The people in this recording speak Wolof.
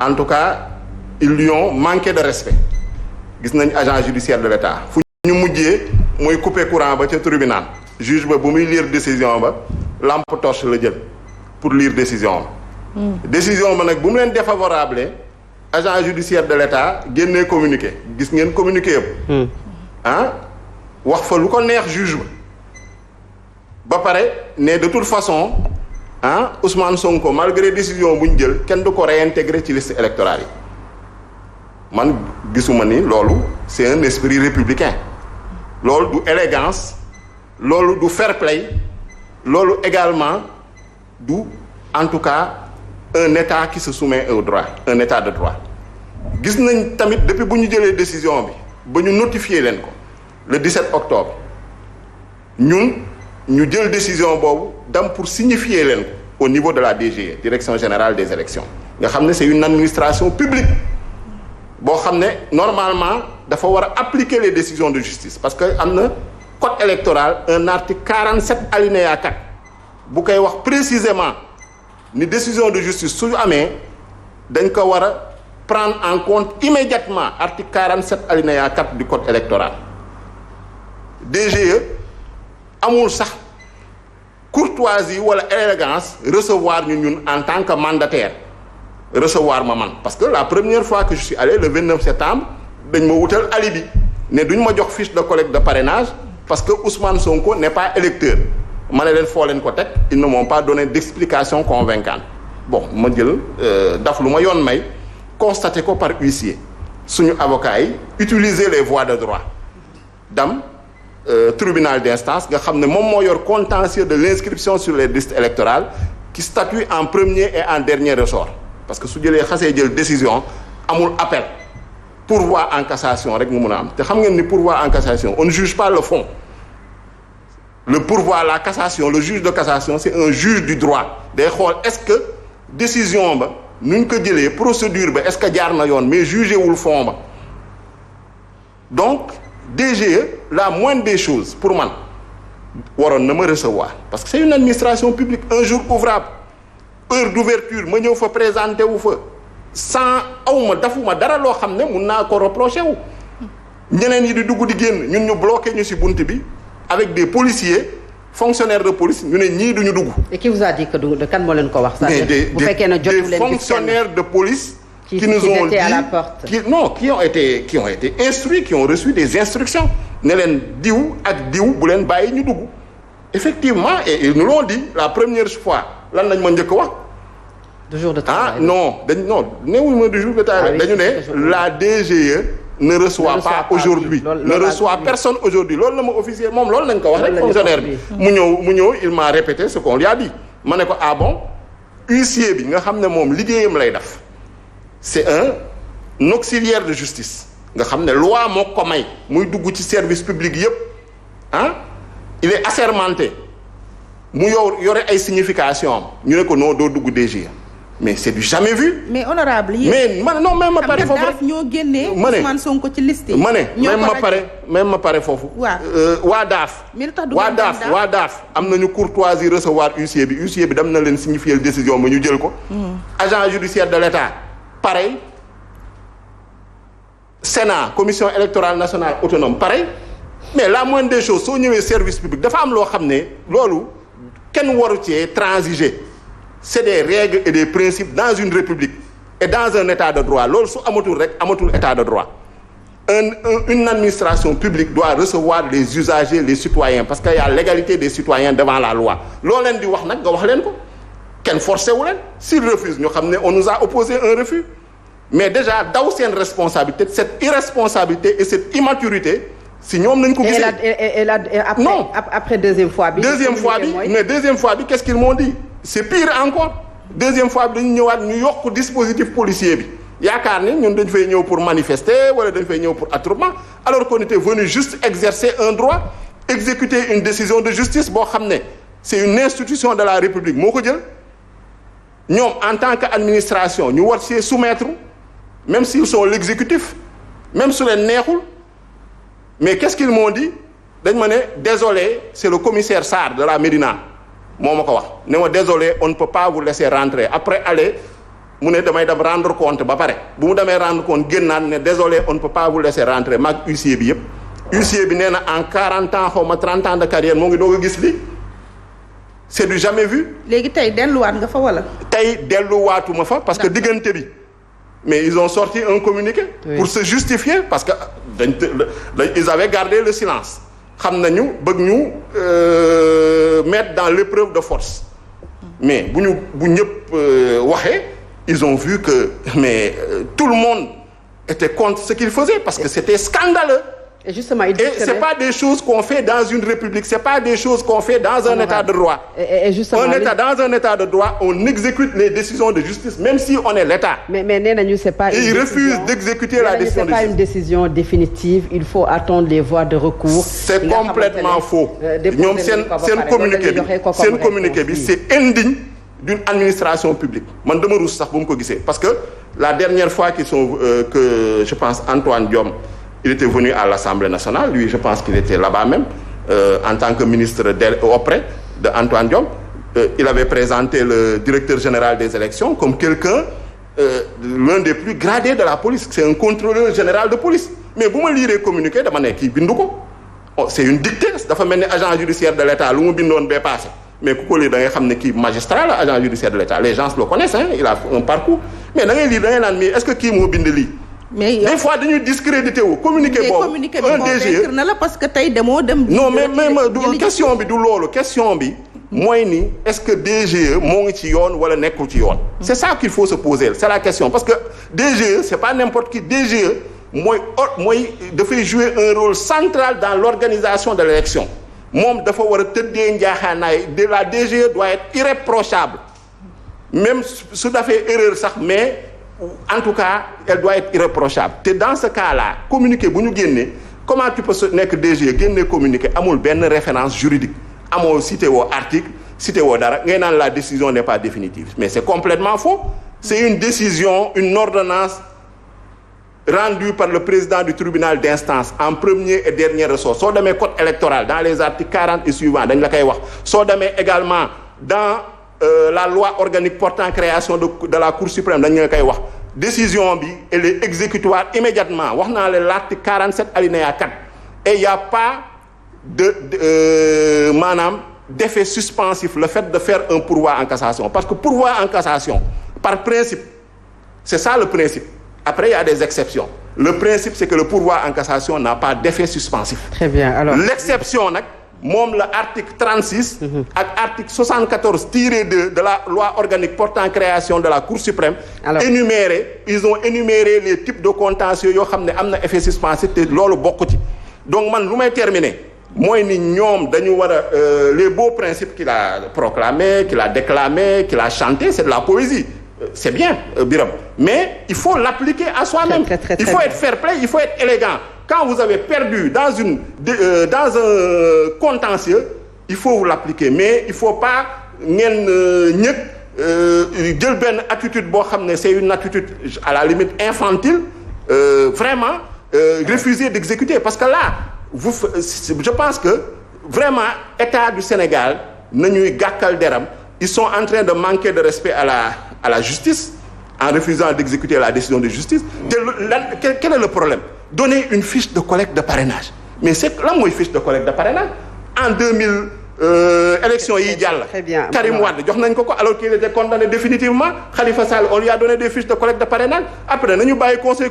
en tout cas ils lui ont manqué de respect gis nañ agent judiciaire de l'État fu ñu mujjee mooy couper courant ba ca tribunal juge ba bu muy lire décision ba lampe torche la jël pour lire décision ba décision ba nag bu mu leen défavorable agent judiciaire de l'État génnee communiqué gis ngeen communiqué yëpp wax fa lu ko neex juge ba pare ne de toute façon Ousmane Sonko malgré décision bu ñu jël kenn du ko réintégrer ci liste électorale yi man gisuma ni loolu c'est un esprit républicain loolu du élégance loolu du fair play loolu également du en tout cas un état qui se soumet au droit un état de droit gis nañ tamit depuis bu ñu jëlee décision bi ba ñu notifier leen ko le 17 octobre ñun ñu jël décision boobu dem pour signifier leen ko au niveau de la DGE direction générale des élections nga xam ne c'est une administration publique boo xam ne normalement dafa war a appliquer les décisions de justice parce que am na code électoral un article 47 alinéa 4 bu koy wax précisément ni décision de justice su amee dañ ko war a prendre en compte immédiatement article 47 alinéa 4 du code électoral DGE amul sax courtoisie wala élégance recevoir ñun en tant que mandataire recevoir ma man parce que la première fois que je suis allé le 29 septembre dañ ma wutal alibi ne duñ ma jox fiche de collecte de parrainage parce que Ousmane Sonko n'est pas électeur ma ne leen foo leen ko teg ils ne m'ont pas donné d'explication convaincante bon ma jël daf lu ma yoon may constaté ko par huissier suñu avocat yi utiliser les voies de droit dam tribunal d'instance nga xam ne moom moo yor contentieux de l'inscription sur les listes électorales qui statue en premier et en dernier ressort parce que su jëlee xasee jël décision amul appel pourvoi en cassation rek mu mun a am te xam ngeen ni pourvoi en cassation on ne juge pas le fond le pourvoi la cassation le juge de cassation c'est un juge du droit day xool est-ce que décision ba nu ñu ko jëlee procédure ba est-ce que jaar na yoon mais jugé wul fond ba donc DGE la moindre des choses pour man waroon na ma recevoir parce que c'est une administration publique un jour ouvrable heure d'ouverture ma ñëw fa présenter wu fa sans awma dafuma dara loo xam ne mun naa ko reprocher wu ñeneen yi di dugg di génn ñun ñu bloqué ñu ci bunt bi avec des policiers fonctionnaires de police ñu ne ñii duñu dugg. et qui vous a dit que de kan moo leen ko wax. mais des fonctionnaires de police. qui nous ont dit à la porte. qui ont été instruits qui ont reçu des instructions ne leen diw ak diw bu leen bàyyi ñu dugg effectivement et ils nous l'ont dit la première fois lan lañ ma njëkk wax. de jour de travail néewuñu ma du jour de travail dañu ne la DGE ne reçoit pas aujourd'hui ne reçoit personne aujourd'hui loolu la ma officier moom loolu lañ ko wax rek fonctionnaire bi mu ñëw il m'a répété ce qu'on lui a dit ma ne ko ah bon huissier bi nga xam ne moom liggéeyam lay def c'est un auxiliaire de justice nga xam ne loi moo ko may muy dugg ci service public yépp il est assermenté mu yore ay signification am ñu ne ko non doo dugg DGE mais c'est du jamais vu. mais honorable yi mais man non même ma pare foofu rek ñoo génnee Ousmane Sonko ci liste yi. ma ne même ma pare foofu. waa daaf. waa daaf am nañu courtoisie recevoir huissier bi dem na leen signifier décision ba ñu jël ko. agent judiciaire de l'État pareil. Sénat commission électorale nationale autonome pareil mais la moindre des choses soo ñëwee service public dafa am loo xam ne loolu kenn waru cee transiger. C'est des règles et des principes dans une république et dans un état de droit loolu su amatul rek amatul état de droit une administration publique doit recevoir les usagers les citoyens parce que y a l'égalité des citoyens devant la loi loo leen di wax nag nga wax leen ko kenn forcé wu leen s'ils refusent ñu xam ne on nous a opposé un refus mais déjà daw seen responsabilité cette irresponsabilité et cette immaturité si ñoom nañ ko gisee après deuxième fois bi mais deuxième fois bi qu'est-ce qu'ils m'ont dit c'est pire encore deuxième fois bi dañu ñëwaat ñu yokk dispositif policier bi yaakaar ni ñun dañ fay ñëw pour manifester wala dañ fay ñëw pour attroupement alors qu'on était venu juste exercer un droit exécuter une décision de justice boo xam ne c'est une institution de la République moo ko jël ñoom en tant qu'administration ñu war see soumettre même s'ils sont l'exécutif même su leen neexul mais qu'est-ce qu'ils m'ont dit dañ ma ne désolé c'est le commissaire Sarr de la Médina moo ma ko wax ne ma désolé on ne peut pas vous laisser rentrer après aller mu ne damay dem rendre compte ba pare bu mu demee rendre compte génnaat ne désolé on ne peut pas vous laisser rentrer maag huissier bi yëpp huissier bi nee na en 40 ans xaw ma 30 ans de carrière moo ngi doog a gis li c'est du jamais vu. léegi tey delluwaat nga fa wala. tey delluwaatuma fa parce que diggante bi mais ils ont sorti un communiqué. Oui. Pour se justifier parce que ils avaient gardé le silence xam nañu bëgg ñu mettre dans l'épreuve de force mais bu ñëpp waxee ils ont vu que tout le monde était contre ce qu'ils faisaient parce que c'était scandaleux. Et justement, c'est pas des choses qu'on fait dans une république, c'est pas des choses qu'on fait dans un état de droit. Et justement, dans un état de droit, on exécute les décisions de justice, même si on est l'État. Mais nee c'est pas. Et ils refusent d'exécuter la décision de justice. C'est pas une décision définitive. Il faut attendre les voies de recours. C'est complètement faux. ñoom seen communiqué bi c'est indigne d'une administration publique. Man dama ruus sax bu mu ko gisee parce que la dernière fois que je pense Antoine Diome. Il était venu à l'Assemblée nationale. Lui, je pense qu'il était là-bas même, en tant que ministre auprès de Antoine Diome. Il avait présenté le directeur général des élections comme quelqu'un, l'un des plus gradés de la police. C'est un contrôleur général de police. Mais vous me lirez communiqué, c'est une dictée. C'est un agent judiciaire de l'État. Mais vous lire qui magistrat, l'agent judiciaire de l'État. Les gens le connaissent, hein? Il a un parcours. Mais est-ce que qui m'a bindeli? Mais des fois dañuy discrédité wu communiqué boobu un DG na la parce que tey demoo dem. non mais question bi du loolu question bi mooy ni est-ce que DGE moo ngi ci yoon wala nekkul ci yoon. c'est ça qu'il faut se poser c'est la question parce que DGE c'est pas n'importe qui DGE mooy dafay jouer un rôle central dans l'organisation de l'élection moom dafa war a tëddee njaaxaanaay de la DGE doit être irréprochable même su dafee erreur sax mais. En tout cas, elle doit être irréprochable. Et dans ce cas-là, communiquer, comment tu peux nekk DG génne communiquer amul benn référence juridique amoo cité woo article cité woo dara ngay naan la décision n'est pas définitive mais c'est complètement faux. C'est une décision, une ordonnance rendue par le président du tribunal d'instance en premier et dernier ressort. Soo demee code électoral dans les articles 40 et suivants dañ la koy wax soo demee également dans la loi organique portant création de la Cour suprême dañu koy wax décision bi elle est exécutoire immédiatement wax naa la l'article 47 alinéa 4 et il y a pas de maanaam d'effet suspensif le fait de faire un pourvoi en cassation parce que pourvoi en cassation par principe c'est ça le principe après il y a des exceptions le principe c'est que le pourvoi en cassation n'a pas d'effet suspensif. Très bien alors l'exception nag moom la article 36 ak article 74-2 de la loi organique portant création de la Cour suprême ils ont énuméré les types de contentieux yoo xam ne am na effet suspensif te loolu bokk ci donc man lu may terminer mooy ni ñoom dañu war a les beaux principes qu'il a proclamés qu'il a déclamés qu'il a chanté c'est de la poésie c'est bien Biram mais il faut l'appliquer à soi-même il faut être fair play il faut être élégant. Quand vous avez perdu dans un contentieux, il faut vous l'appliquer. Mais il ne faut pas jël benn attitude boo xam ne c'est une attitude à la limite infantile, vraiment refuser d'exécuter. Parce que là, je pense que vraiment, l'État du Sénégal, nañuy gàkkal deram, ils sont en train de manquer de respect à la justice en refusant d'exécuter la décision de justice. Quel est le problème? Donner une fiche de collecte de parrainage. Mais c'est là mooy fiche de collecte de parrainage. En 2000 élection yi jàll. Karim Wade jox nañ ko alors qu'il était condamné définitivement. Khalifa Sall on lui a donné des fiches de collecte de parrainage. Après nañu bàyyi conseil